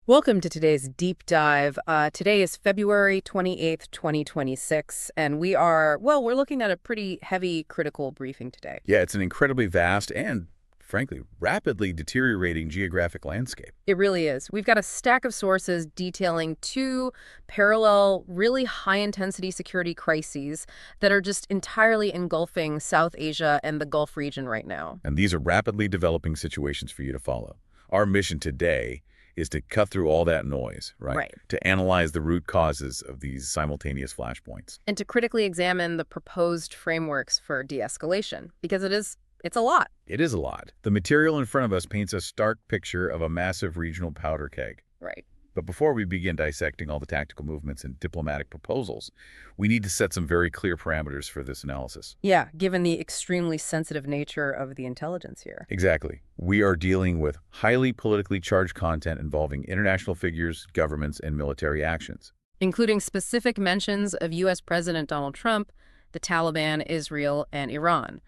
Welcome to today's deep dive. Today is February 28th, 2026, and we're looking at a pretty heavy critical briefing today. Yeah, it's an incredibly vast and, frankly, rapidly deteriorating geographic landscape. It really is. We've got a stack of sources detailing two parallel, really high-intensity security crises that are just entirely engulfing South Asia and the Gulf region right now. And these are rapidly developing situations for you to follow. Our mission today is to cut through all that noise, right? Right. To analyze the root causes of these simultaneous flashpoints. And to critically examine the proposed frameworks for de-escalation, because it's a lot. It is a lot. The material in front of us paints a stark picture of a massive regional powder keg. Right. But before we begin dissecting all the tactical movements and diplomatic proposals, we need to set some very clear parameters for this analysis. Yeah, given the extremely sensitive nature of the intelligence here. Exactly. We are dealing with highly politically charged content involving international figures, governments, and military actions. Including specific mentions of U.S. President Donald Trump, the Taliban, Israel, and Iran.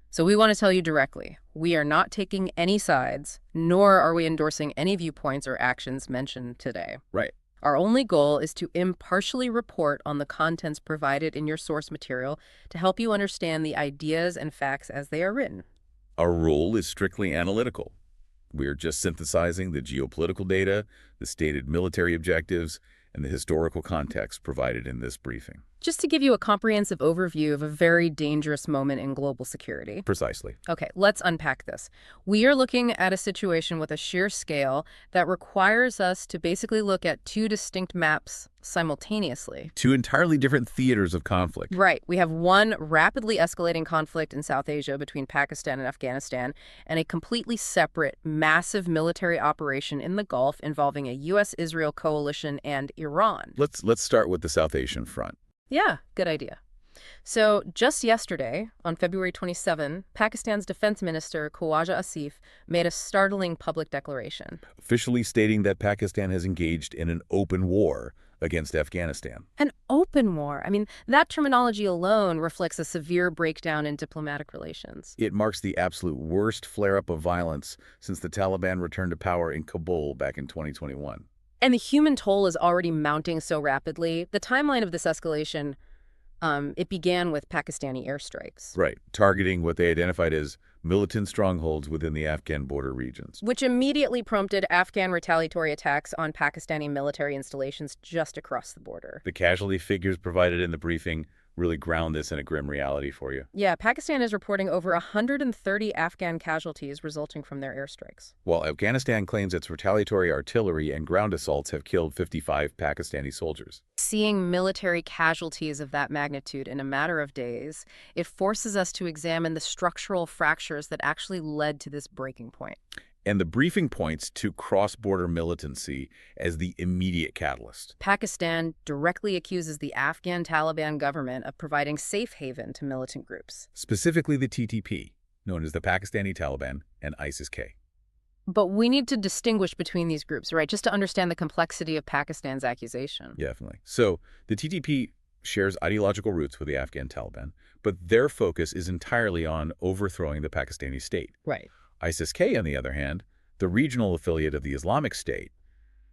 So we want to tell you directly, we are not taking any sides, nor are we endorsing any viewpoints or actions mentioned today. Right. Our only goal is to impartially report on the contents provided in your source material to help you understand the ideas and facts as they are written. Our role is strictly analytical. We are just synthesizing the geopolitical data, the stated military objectives, and the historical context provided in this briefing. Just to give you a comprehensive overview of a very dangerous moment in global security. Precisely. Okay, let's unpack this. We are looking at a situation with a sheer scale that requires us to basically look at two distinct maps simultaneously. Two entirely different theaters of conflict. Right. We have one rapidly escalating conflict in South Asia between Pakistan and Afghanistan, and a completely separate, massive military operation in the Gulf involving a U.S.-Israel coalition and Iran. Let's start with the South Asian front. Yeah, good idea. So just yesterday, on February 27, Pakistan's defense minister, Khawaja Asif, made a startling public declaration. Officially stating that Pakistan has engaged in an open war against Afghanistan. An open war. I mean, that terminology alone reflects a severe breakdown in diplomatic relations. It marks the absolute worst flare-up of violence since the Taliban returned to power in Kabul back in 2021. And the human toll is already mounting so rapidly. The timeline of this escalation, it began with Pakistani airstrikes. Right, targeting what they identified as militant strongholds within the Afghan border regions. Which immediately prompted Afghan retaliatory attacks on Pakistani military installations just across the border. The casualty figures provided in the briefing really ground this in a grim reality for you. Yeah, Pakistan is reporting over 130 Afghan casualties resulting from their airstrikes. While Afghanistan claims its retaliatory artillery and ground assaults have killed 55 Pakistani soldiers. Seeing military casualties of that magnitude in a matter of days, it forces us to examine the structural fractures that actually led to this breaking point. And the briefing points to cross-border militancy as the immediate catalyst. Pakistan directly accuses the Afghan Taliban government of providing safe haven to militant groups. Specifically the TTP, known as the Pakistani Taliban and ISIS-K. But we need to distinguish between these groups, right? Just to understand the complexity of Pakistan's accusation. Definitely. So the TTP shares ideological roots with the Afghan Taliban, but their focus is entirely on overthrowing the Pakistani state. Right. ISIS-K, on the other hand, the regional affiliate of the Islamic State,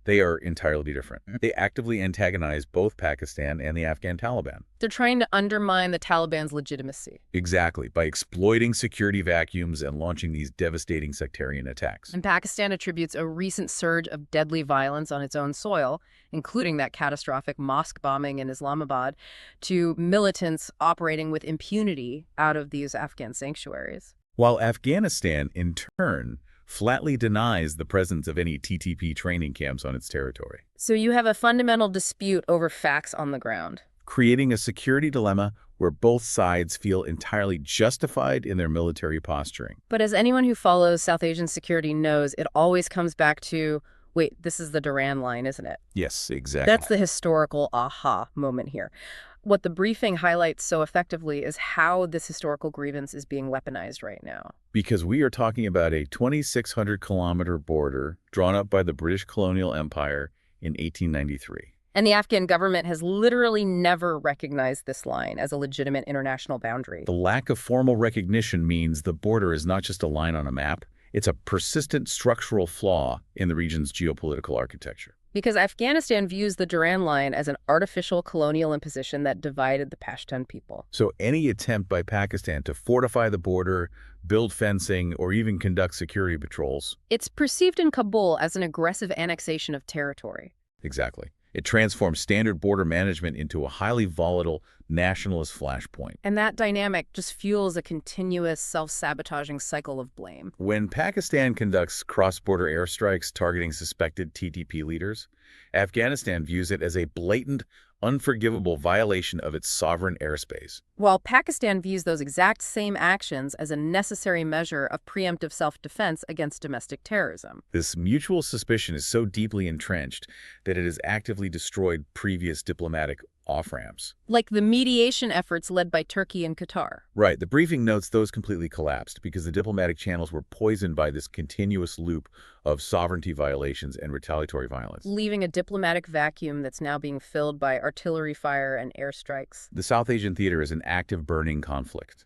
they are entirely different. They actively antagonize both Pakistan and the Afghan Taliban. They're trying to undermine the Taliban's legitimacy. Exactly, by exploiting security vacuums and launching these devastating sectarian attacks. And Pakistan attributes a recent surge of deadly violence on its own soil, including that catastrophic mosque bombing in Islamabad, to militants operating with impunity out of these Afghan sanctuaries. While Afghanistan, in turn, flatly denies the presence of any TTP training camps on its territory. So you have a fundamental dispute over facts on the ground. Creating a security dilemma where both sides feel entirely justified in their military posturing. But as anyone who follows South Asian security knows, it always comes back to, wait, this is the Durand Line, isn't it? Yes, exactly. That's the historical aha moment here. What the briefing highlights so effectively is how this historical grievance is being weaponized right now. Because we are talking about a 2,600-kilometer border drawn up by the British colonial empire in 1893. And the Afghan government has literally never recognized this line as a legitimate international boundary. The lack of formal recognition means the border is not just a line on a map, It's a persistent structural flaw in the region's geopolitical architecture. Because Afghanistan views the Durand Line as an artificial colonial imposition that divided the Pashtun people. So any attempt by Pakistan to fortify the border, build fencing, or even conduct security patrols. It's perceived in Kabul as an aggressive annexation of territory. Exactly. It transforms standard border management into a highly volatile nationalist flashpoint. And that dynamic just fuels a continuous self-sabotaging cycle of blame. When Pakistan conducts cross-border airstrikes targeting suspected TTP leaders, Afghanistan views it as a blatant, unforgivable violation of its sovereign airspace. While Pakistan views those exact same actions as a necessary measure of preemptive self-defense against domestic terrorism. This mutual suspicion is so deeply entrenched that it has actively destroyed previous diplomatic off-ramps. Like the mediation efforts led by Turkey and Qatar. Right. The briefing notes those completely collapsed because the diplomatic channels were poisoned by this continuous loop of sovereignty violations and retaliatory violence. Leaving a diplomatic vacuum that's now being filled by artillery fire and airstrikes. The South Asian theater is an active burning conflict.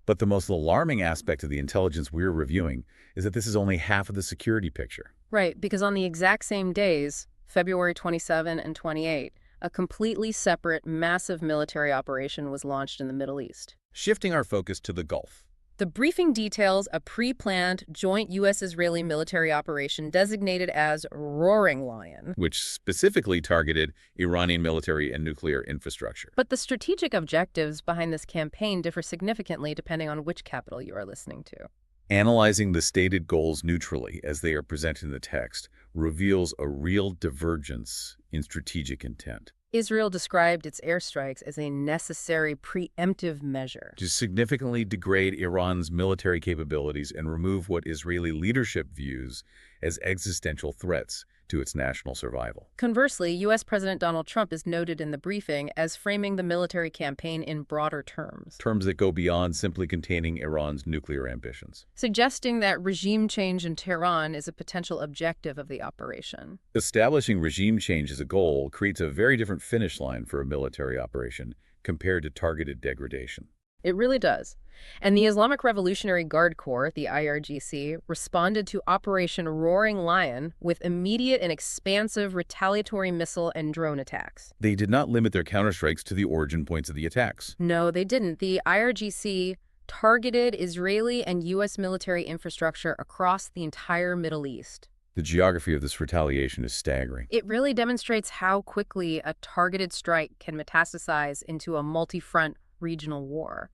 But the most alarming aspect of the intelligence we're reviewing is that this is only half of the security picture. Right, because on the exact same days, February 27 and 28, a completely separate, massive military operation was launched in the Middle East. Shifting our focus to the Gulf. The briefing details a pre-planned joint U.S.-Israeli military operation designated as Roaring Lion, which specifically targeted Iranian military and nuclear infrastructure. But the strategic objectives behind this campaign differ significantly depending on which capital you are listening to. Analyzing the stated goals neutrally as they are presented in the text reveals a real divergence in strategic intent. Israel described its airstrikes as a necessary preemptive measure to significantly degrade Iran's military capabilities and remove what Israeli leadership views as existential threats to its national survival. Conversely, U.S. President Donald Trump is noted in the briefing as framing the military campaign in broader terms. Terms that go beyond simply containing Iran's nuclear ambitions. Suggesting that regime change in Tehran is a potential objective of the operation. Establishing regime change as a goal creates a very different finish line for a military operation compared to targeted degradation. It really does. And the Islamic Revolutionary Guard Corps, the IRGC, responded to Operation Roaring Lion with immediate and expansive retaliatory missile and drone attacks. They did not limit their counterstrikes to the origin points of the attacks. No, they didn't. The IRGC targeted Israeli and U.S. military infrastructure across the entire Middle East. The geography of this retaliation is staggering. It really demonstrates how quickly a targeted strike can metastasize into a multi-front regional war.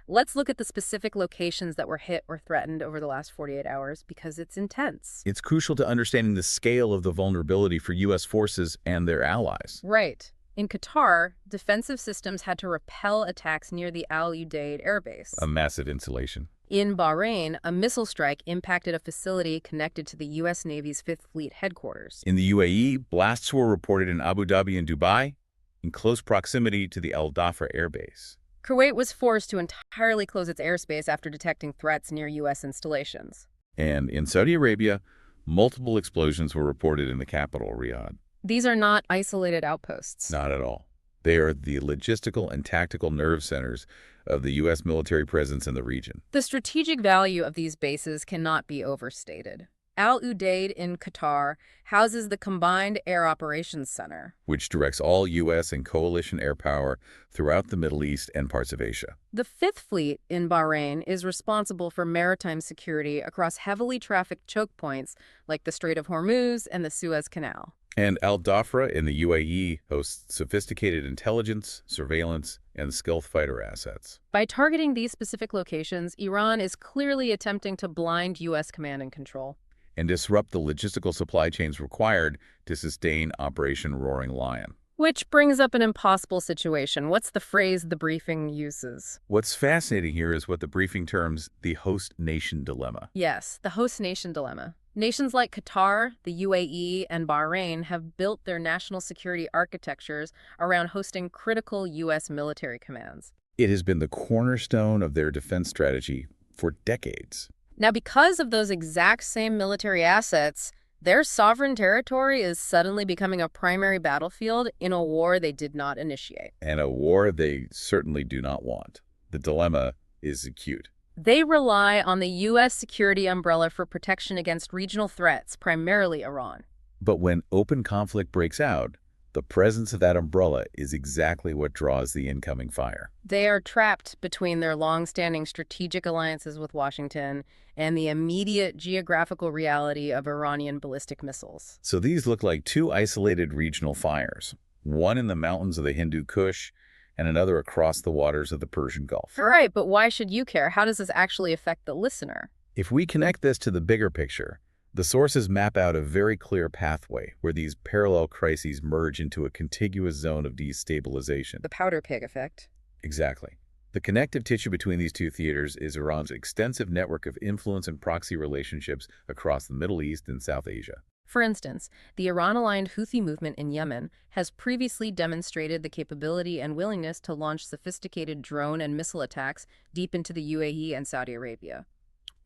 Let's look at the specific locations that were hit or threatened over the last 48 hours because it's intense. It's crucial to understanding the scale of the vulnerability for U.S. forces and their allies. Right. In Qatar, defensive systems had to repel attacks near the Al Udeid Air Base. A massive insulation. In Bahrain, a missile strike impacted a facility connected to the U.S. Navy's Fifth Fleet headquarters. In the UAE, blasts were reported in Abu Dhabi and Dubai, in close proximity to the Al Dhafra Air Base. Kuwait was forced to entirely close its airspace after detecting threats near U.S. installations. And in Saudi Arabia, multiple explosions were reported in the capital, Riyadh. These are not isolated outposts. Not at all. They are the logistical and tactical nerve centers of the U.S. military presence in the region. The strategic value of these bases cannot be overstated. Al Udeid in Qatar houses the Combined Air Operations Center, which directs all U.S. and coalition air power throughout the Middle East and parts of Asia. The Fifth Fleet in Bahrain is responsible for maritime security across heavily trafficked choke points like the Strait of Hormuz and the Suez Canal. And Al Dhafra in the UAE hosts sophisticated intelligence, surveillance, and stealth fighter assets. By targeting these specific locations, Iran is clearly attempting to blind U.S. command and control and disrupt the logistical supply chains required to sustain Operation Roaring Lion. Which brings up an impossible situation. What's the phrase the briefing uses? What's fascinating here is what the briefing terms the host nation dilemma. Yes, the host nation dilemma. Nations like Qatar, the UAE, and Bahrain have built their national security architectures around hosting critical U.S. military commands. It has been the cornerstone of their defense strategy for decades. Now, because of those exact same military assets, their sovereign territory is suddenly becoming a primary battlefield in a war they did not initiate. And a war they certainly do not want. The dilemma is acute. They rely on the U.S. security umbrella for protection against regional threats, primarily Iran. But when open conflict breaks out, the presence of that umbrella is exactly what draws the incoming fire. They are trapped between their long-standing strategic alliances with Washington and the immediate geographical reality of Iranian ballistic missiles. So these look like two isolated regional fires, one in the mountains of the Hindu Kush and another across the waters of the Persian Gulf. Right, but why should you care? How does this actually affect the listener? If we connect this to the bigger picture, the sources map out a very clear pathway where these parallel crises merge into a contiguous zone of destabilization. The powder keg effect. Exactly. The connective tissue between these two theaters is Iran's extensive network of influence and proxy relationships across the Middle East and South Asia. For instance, the Iran-aligned Houthi movement in Yemen has previously demonstrated the capability and willingness to launch sophisticated drone and missile attacks deep into the UAE and Saudi Arabia.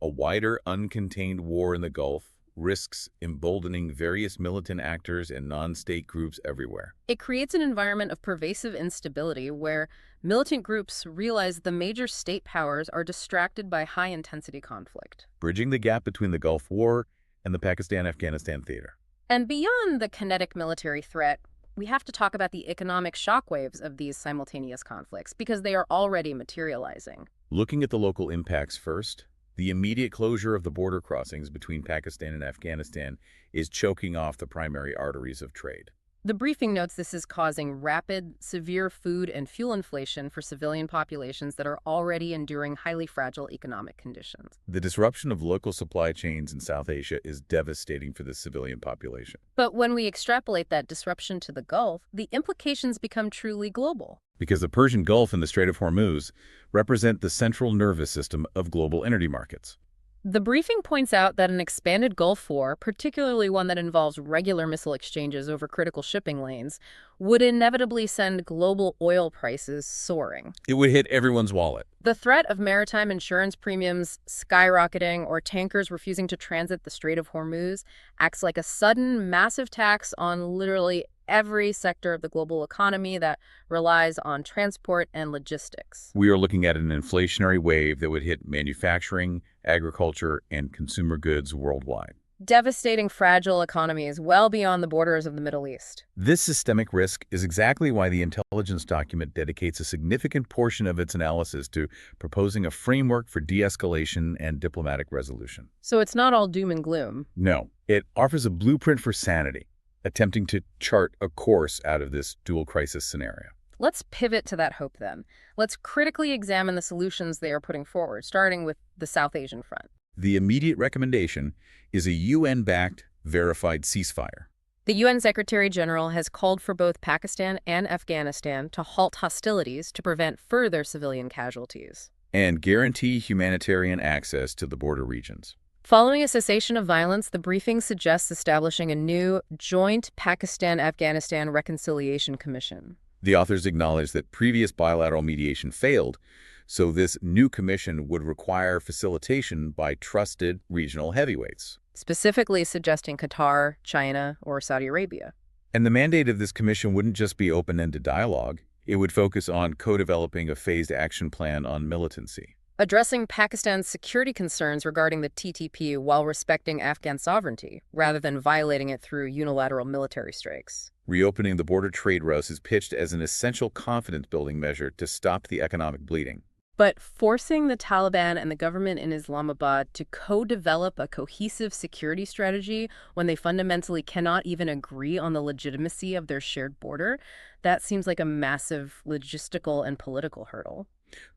A wider, uncontained war in the Gulf risks emboldening various militant actors and non-state groups everywhere. It creates an environment of pervasive instability where militant groups realize the major state powers are distracted by high-intensity conflict. Bridging the gap between the Gulf War and the Pakistan-Afghanistan theater. And beyond the kinetic military threat, we have to talk about the economic shockwaves of these simultaneous conflicts because they are already materializing. Looking at the local impacts first, the immediate closure of the border crossings between Pakistan and Afghanistan is choking off the primary arteries of trade. The briefing notes this is causing rapid, severe food and fuel inflation for civilian populations that are already enduring highly fragile economic conditions. The disruption of local supply chains in South Asia is devastating for the civilian population. But when we extrapolate that disruption to the Gulf, the implications become truly global. Because the Persian Gulf and the Strait of Hormuz represent the central nervous system of global energy markets. The briefing points out that an expanded Gulf War, particularly one that involves regular missile exchanges over critical shipping lanes, would inevitably send global oil prices soaring. It would hit everyone's wallet. The threat of maritime insurance premiums skyrocketing or tankers refusing to transit the Strait of Hormuz acts like a sudden, massive tax on literally every sector of the global economy that relies on transport and logistics. We are looking at an inflationary wave that would hit manufacturing, agriculture, and consumer goods worldwide. Devastating fragile economies well beyond the borders of the Middle East. This systemic risk is exactly why the intelligence document dedicates a significant portion of its analysis to proposing a framework for de-escalation and diplomatic resolution. So it's not all doom and gloom. No, it offers a blueprint for sanity, attempting to chart a course out of this dual crisis scenario. Let's pivot to that hope then. Let's critically examine the solutions they are putting forward, starting with the South Asian front. The immediate recommendation is a UN-backed, verified ceasefire. The UN Secretary-General has called for both Pakistan and Afghanistan to halt hostilities to prevent further civilian casualties And guarantee humanitarian access to the border regions. Following a cessation of violence, the briefing suggests establishing a new joint Pakistan-Afghanistan Reconciliation Commission. The authors acknowledge that previous bilateral mediation failed, so this new commission would require facilitation by trusted regional heavyweights. Specifically suggesting Qatar, China, or Saudi Arabia. And the mandate of this commission wouldn't just be open-ended dialogue. It would focus on co-developing a phased action plan on militancy. Addressing Pakistan's security concerns regarding the TTP while respecting Afghan sovereignty, rather than violating it through unilateral military strikes. Reopening the border trade routes is pitched as an essential confidence-building measure to stop the economic bleeding. But forcing the Taliban and the government in Islamabad to co-develop a cohesive security strategy when they fundamentally cannot even agree on the legitimacy of their shared border, that seems like a massive logistical and political hurdle.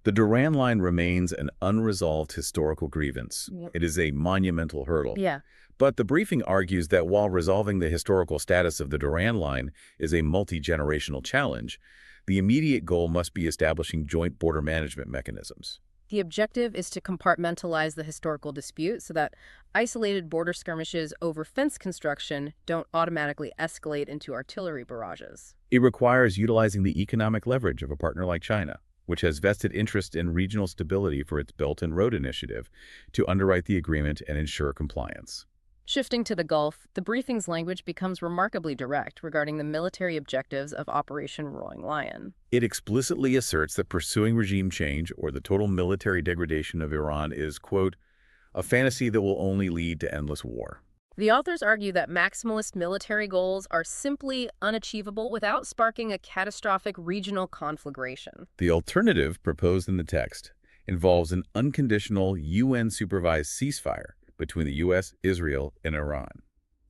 The Durand Line remains an unresolved historical grievance. Yep. It is a monumental hurdle. Yeah. But the briefing argues that while resolving the historical status of the Durand Line is a multi-generational challenge, the immediate goal must be establishing joint border management mechanisms. The objective is to compartmentalize the historical dispute so that isolated border skirmishes over fence construction don't automatically escalate into artillery barrages. It requires utilizing the economic leverage of a partner like China, which has vested interest in regional stability for its Belt and Road Initiative, to underwrite the agreement and ensure compliance. Shifting to the Gulf, the briefing's language becomes remarkably direct regarding the military objectives of Operation Roaring Lion. It explicitly asserts that pursuing regime change or the total military degradation of Iran is, quote, a fantasy that will only lead to endless war. The authors argue that maximalist military goals are simply unachievable without sparking a catastrophic regional conflagration. The alternative proposed in the text involves an unconditional UN-supervised ceasefire between the U.S., Israel, and Iran.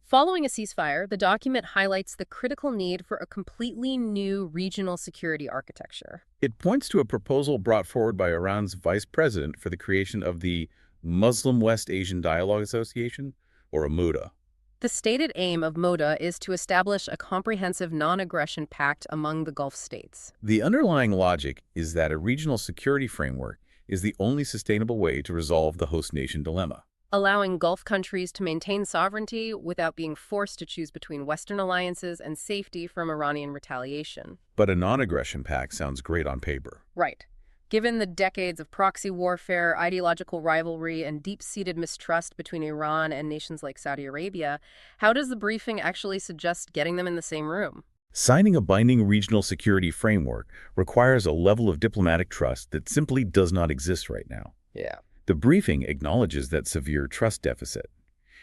Following a ceasefire, the document highlights the critical need for a completely new regional security architecture. It points to a proposal brought forward by Iran's vice president for the creation of the Muslim West Asian Dialogue Association, or MUDA. The stated aim of MODA is to establish a comprehensive non-aggression pact among the Gulf states. The underlying logic is that a regional security framework is the only sustainable way to resolve the host nation dilemma, allowing Gulf countries to maintain sovereignty without being forced to choose between Western alliances and safety from Iranian retaliation. But a non-aggression pact sounds great on paper. Right. Given the decades of proxy warfare, ideological rivalry, and deep-seated mistrust between Iran and nations like Saudi Arabia, how does the briefing actually suggest getting them in the same room? Signing a binding regional security framework requires a level of diplomatic trust that simply does not exist right now. Yeah. The briefing acknowledges that severe trust deficit.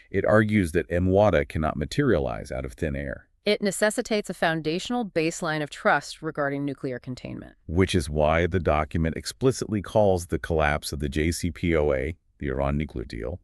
It argues that MWADA cannot materialize out of thin air, It necessitates a foundational baseline of trust regarding nuclear containment. which is why the document explicitly calls the collapse of the JCPOA, the Iran nuclear deal,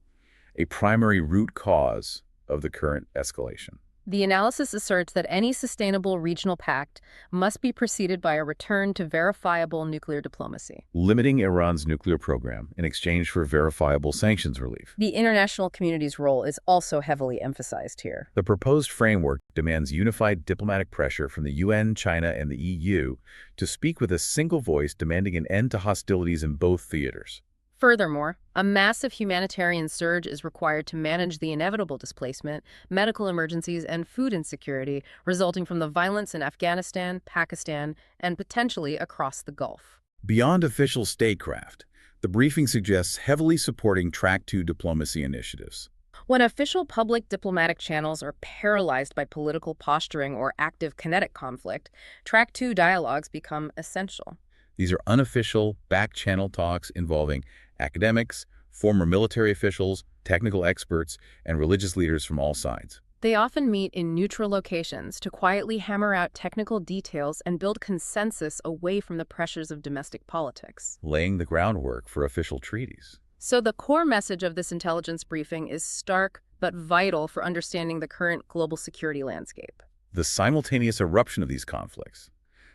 a primary root cause of the current escalation. The analysis asserts that any sustainable regional pact must be preceded by a return to verifiable nuclear diplomacy. Limiting Iran's nuclear program in exchange for verifiable sanctions relief. The international community's role is also heavily emphasized here. The proposed framework demands unified diplomatic pressure from the UN, China, and the EU to speak with a single voice, demanding an end to hostilities in both theaters. Furthermore, a massive humanitarian surge is required to manage the inevitable displacement, medical emergencies, and food insecurity resulting from the violence in Afghanistan, Pakistan, and potentially across the Gulf. Beyond official statecraft, the briefing suggests heavily supporting Track 2 diplomacy initiatives. When official public diplomatic channels are paralyzed by political posturing or active kinetic conflict, Track 2 dialogues become essential. These are unofficial, back-channel talks involving academics, former military officials, technical experts, and religious leaders from all sides. They often meet in neutral locations to quietly hammer out technical details and build consensus away from the pressures of domestic politics, laying the groundwork for official treaties. So the core message of this intelligence briefing is stark but vital for understanding the current global security landscape. The simultaneous eruption of these conflicts,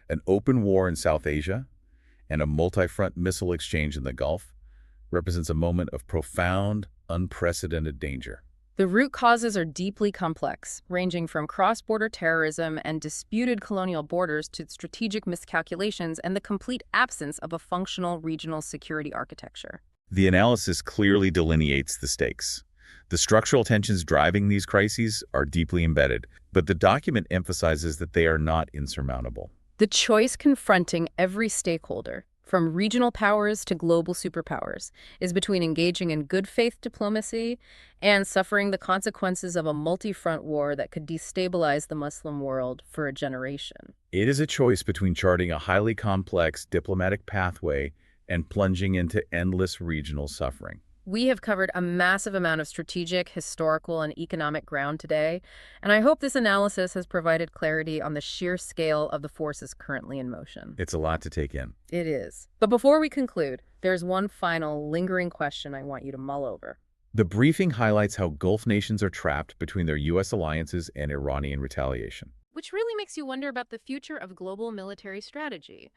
an open war in South Asia, and a multi-front missile exchange in the Gulf, represents a moment of profound, unprecedented danger. The root causes are deeply complex, ranging from cross-border terrorism and disputed colonial borders to strategic miscalculations and the complete absence of a functional regional security architecture. The analysis clearly delineates the stakes. The structural tensions driving these crises are deeply embedded, but the document emphasizes that they are not insurmountable. The choice confronting every stakeholder, from regional powers to global superpowers, is between engaging in good faith diplomacy and suffering the consequences of a multi-front war that could destabilize the Muslim world for a generation. It is a choice between charting a highly complex diplomatic pathway and plunging into endless regional suffering. We have covered a massive amount of strategic, historical, and economic ground today, and I hope this analysis has provided clarity on the sheer scale of the forces currently in motion. It's a lot to take in. It is. But before we conclude, there's one final lingering question I want you to mull over. The briefing highlights how Gulf nations are trapped between their U.S. alliances and Iranian retaliation. Which really makes you wonder about the future of global military strategy.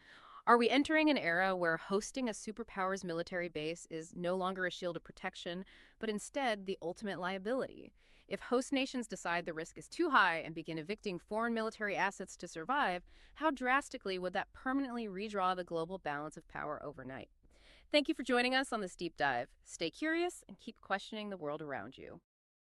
Are we entering an era where hosting a superpower's military base is no longer a shield of protection, but instead the ultimate liability? If host nations decide the risk is too high and begin evicting foreign military assets to survive, how drastically would that permanently redraw the global balance of power overnight? Thank you for joining us on this deep dive. Stay curious and keep questioning the world around you.